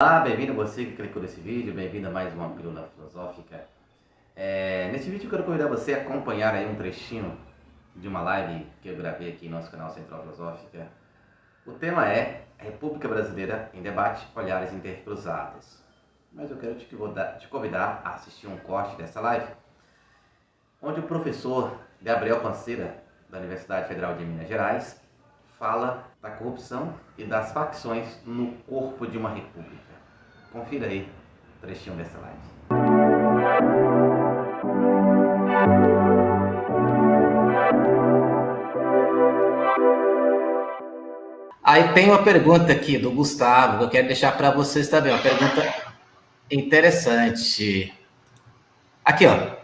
Olá, bem-vindo você que clicou nesse vídeo, bem-vindo a mais uma Pílula Filosófica. Nesse vídeo eu quero convidar você a acompanhar aí um trechinho de uma live que eu gravei aqui no nosso canal Central Filosófica. O tema é República Brasileira em Debate, Olhares Intercruzados. Mas eu quero te convidar a assistir um corte dessa live, onde o professor Gabriel Panceira, da Universidade Federal de Minas Gerais, fala da corrupção e das facções no corpo de uma república. Confira aí o trechinho dessa live. Aí tem uma pergunta aqui do Gustavo, que eu quero deixar para vocês também, uma pergunta interessante. Aqui, ó.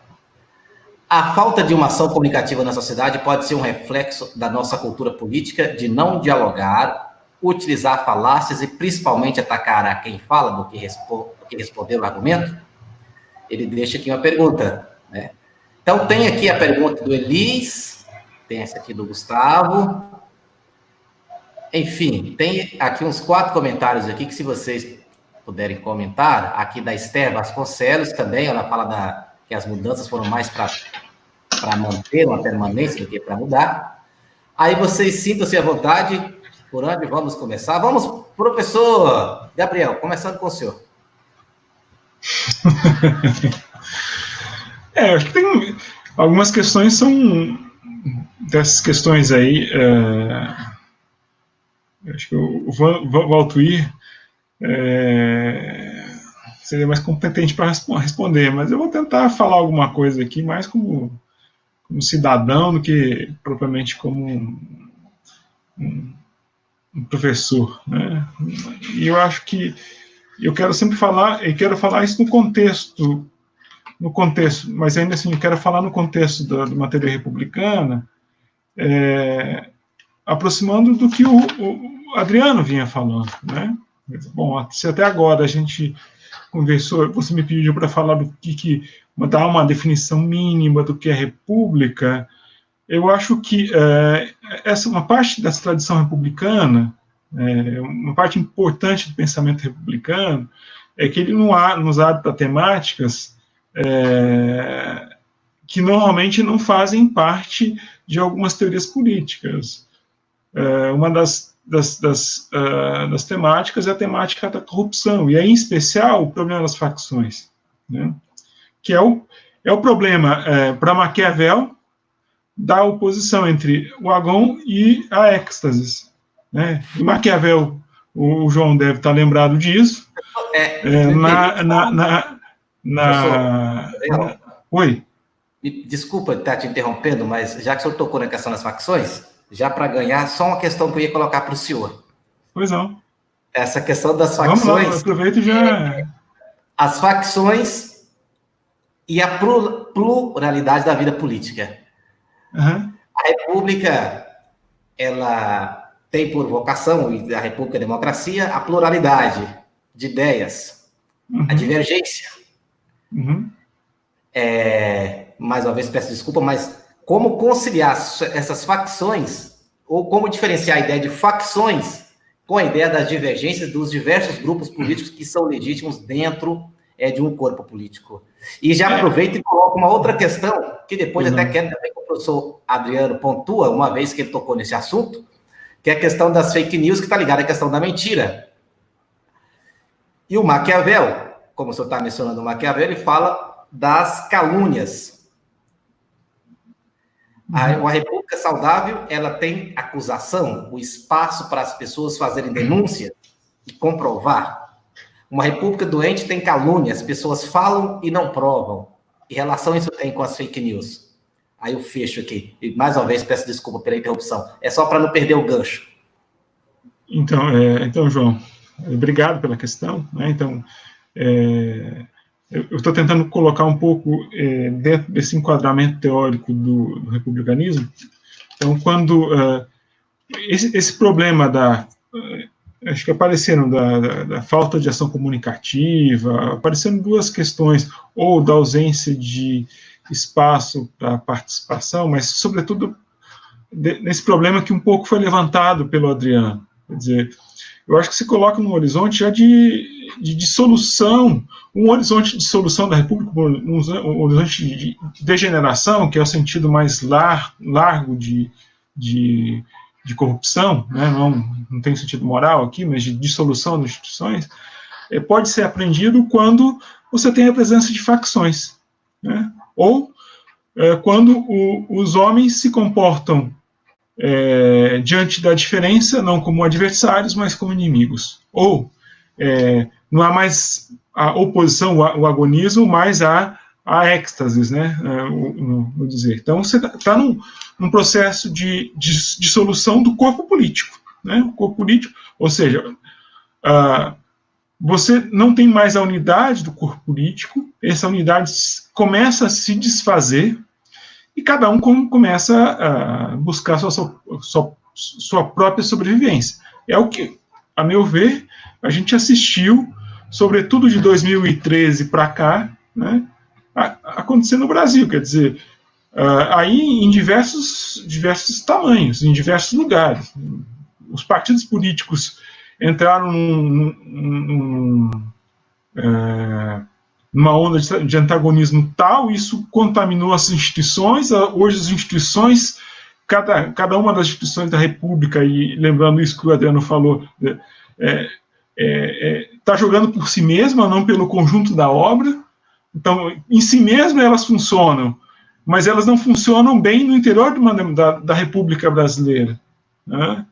A falta de uma ação comunicativa na sociedade pode ser um reflexo da nossa cultura política de não dialogar, utilizar falácias e principalmente atacar a quem fala do que responder o argumento? Ele deixa aqui uma pergunta, né? Então tem aqui a pergunta do Elis, tem essa aqui do Gustavo. Enfim, tem aqui uns 4 comentários aqui que se vocês puderem comentar, aqui da Esther Vasconcelos também, ela fala que as mudanças foram mais para manter uma permanência do que para mudar. Aí vocês sintam-se à vontade, por onde vamos começar? Vamos, professor Gabriel, começando com o senhor. Acho que tem algumas questões são dessas questões aí. Acho que o Valtuir seria mais competente para responder, mas eu vou tentar falar alguma coisa aqui mais como cidadão do que propriamente como um professor, né? E eu acho que eu quero sempre falar, e quero falar isso no contexto, mas ainda assim eu quero falar no contexto da matéria republicana, aproximando do que o Adriano vinha falando, né? Bom, se até agora a gente conversou, você me pediu para falar do que dar uma definição mínima do que é república. Eu acho que essa uma parte dessa tradição republicana, uma parte importante do pensamento republicano, é que ele nos abre para temáticas que normalmente não fazem parte de algumas teorias políticas. Uma das temáticas é a temática da corrupção, e aí, em especial, o problema das facções, né? Que é o problema, para Maquiavel, da oposição entre o agon e a êxtase, né? E Maquiavel, o João deve estar lembrado disso. Oi? Desculpa estar te interrompendo, mas já que o senhor tocou na questão das facções, já para ganhar, só uma questão que eu ia colocar para o senhor. Pois não. Essa questão das facções... Vamos lá, aproveito já... As facções e a pluralidade da vida política. Uhum. A República, ela tem por vocação, e a República é a democracia, a pluralidade de ideias, a divergência. Mais uma vez, peço desculpa, mas como conciliar essas facções, ou como diferenciar a ideia de facções com a ideia das divergências dos diversos grupos políticos que são legítimos dentro de um corpo político. E já aproveito e coloco uma outra questão, que depois até quero também que o professor Adriano pontua, uma vez que ele tocou nesse assunto, que é a questão das fake news, que está ligada à questão da mentira. E o Maquiavel, como o senhor está mencionando o Maquiavel, ele fala das calúnias. A república saudável, ela tem acusação, o espaço para as pessoas fazerem denúncia e comprovar. Uma república doente tem calúnia, as pessoas falam e não provam. Que relação isso tem com as fake news? Aí eu fecho aqui. E mais uma vez peço desculpa pela interrupção. É só para não perder o gancho. Então, João, obrigado pela questão, né? Então, eu estou tentando colocar um pouco dentro desse enquadramento teórico do republicanismo. Então, quando esse problema acho que apareceram da falta de ação comunicativa, apareceram 2 questões, ou da ausência de espaço para participação, mas, sobretudo, nesse problema que um pouco foi levantado pelo Adriano. Quer dizer, eu acho que se coloca num horizonte já de dissolução, um horizonte de solução da República, um horizonte de degeneração, que é o sentido mais largo de corrupção, né? Não tem sentido moral aqui, mas de dissolução das instituições, pode ser aprendido quando você tem a presença de facções, né? Ou quando os homens se comportam diante da diferença, não como adversários, mas como inimigos. Ou não há mais a oposição, o agonismo, mas a êxtase, né? Vou dizer. Então, você está num processo de dissolução do corpo político. Né? O corpo político, ou seja, você não tem mais a unidade do corpo político, essa unidade começa a se desfazer, e cada um começa a buscar sua própria sobrevivência. É o que, a meu ver, a gente assistiu, sobretudo de 2013 para cá, né, acontecer no Brasil. Quer dizer, aí em diversos tamanhos, em diversos lugares. Os partidos políticos entraram numa onda de antagonismo tal, isso contaminou as instituições. Hoje as instituições, cada uma das instituições da República, e lembrando isso que o Adriano falou, está jogando por si mesma, não pelo conjunto da obra. Então, em si mesma elas funcionam, mas elas não funcionam bem no interior da República Brasileira. Né?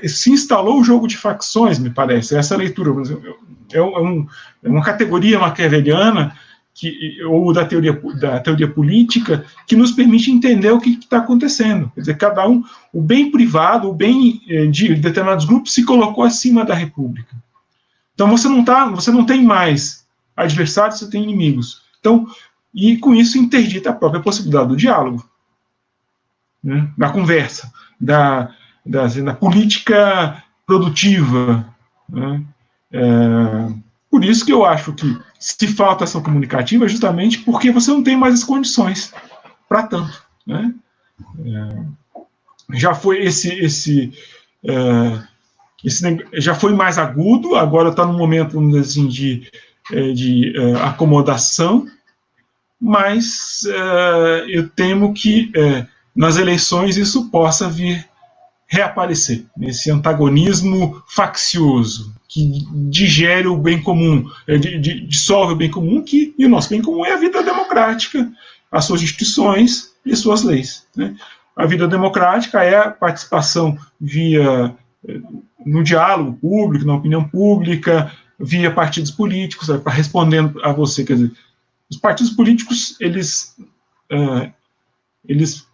Se instalou o jogo de facções, me parece, essa leitura. É uma categoria maquiaveliana ou da teoria política que nos permite entender o que está acontecendo. Quer dizer, cada um, o bem privado, o bem de determinados grupos se colocou acima da República. Então você não tem mais adversários, você tem inimigos. Então, e com isso interdita a própria possibilidade do diálogo, né? Da conversa, da política produtiva, né? Por isso que eu acho que se falta ação comunicativa é justamente porque você não tem mais as condições para tanto, né? Já foi já foi mais agudo, agora está num momento, vamos dizer assim, de acomodação, mas eu temo que nas eleições isso possa vir reaparecer, nesse antagonismo faccioso, que digere o bem comum, dissolve o bem comum, e o nosso bem comum é a vida democrática, as suas instituições e suas leis. Né? A vida democrática é a participação no diálogo público, na opinião pública, via partidos políticos, para respondendo a você, quer dizer, os partidos políticos, eles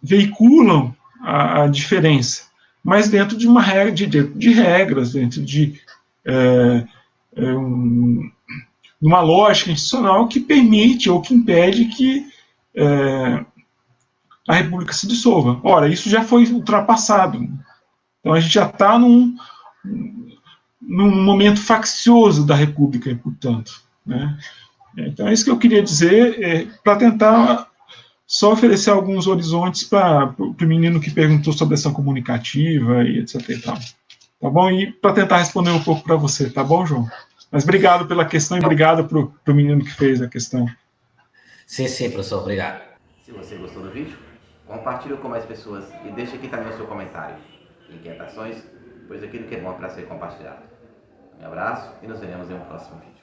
veiculam a diferença, mas dentro de uma regra, de regras, dentro de uma lógica institucional que permite ou que impede que a República se dissolva. Ora, isso já foi ultrapassado. Então a gente já está num momento faccioso da República, portanto. Né? Então é isso que eu queria dizer, para tentar só oferecer alguns horizontes para o menino que perguntou sobre ação comunicativa e etc. E tal. Tá bom? E para tentar responder um pouco para você, tá bom, João? Mas obrigado pela questão e obrigado para o menino que fez a questão. Sim, professor, obrigado. Se você gostou do vídeo, compartilhe com mais pessoas e deixe aqui também o seu comentário, inquietações, pois aquilo que é bom para ser compartilhado. Um abraço e nos veremos em um próximo vídeo.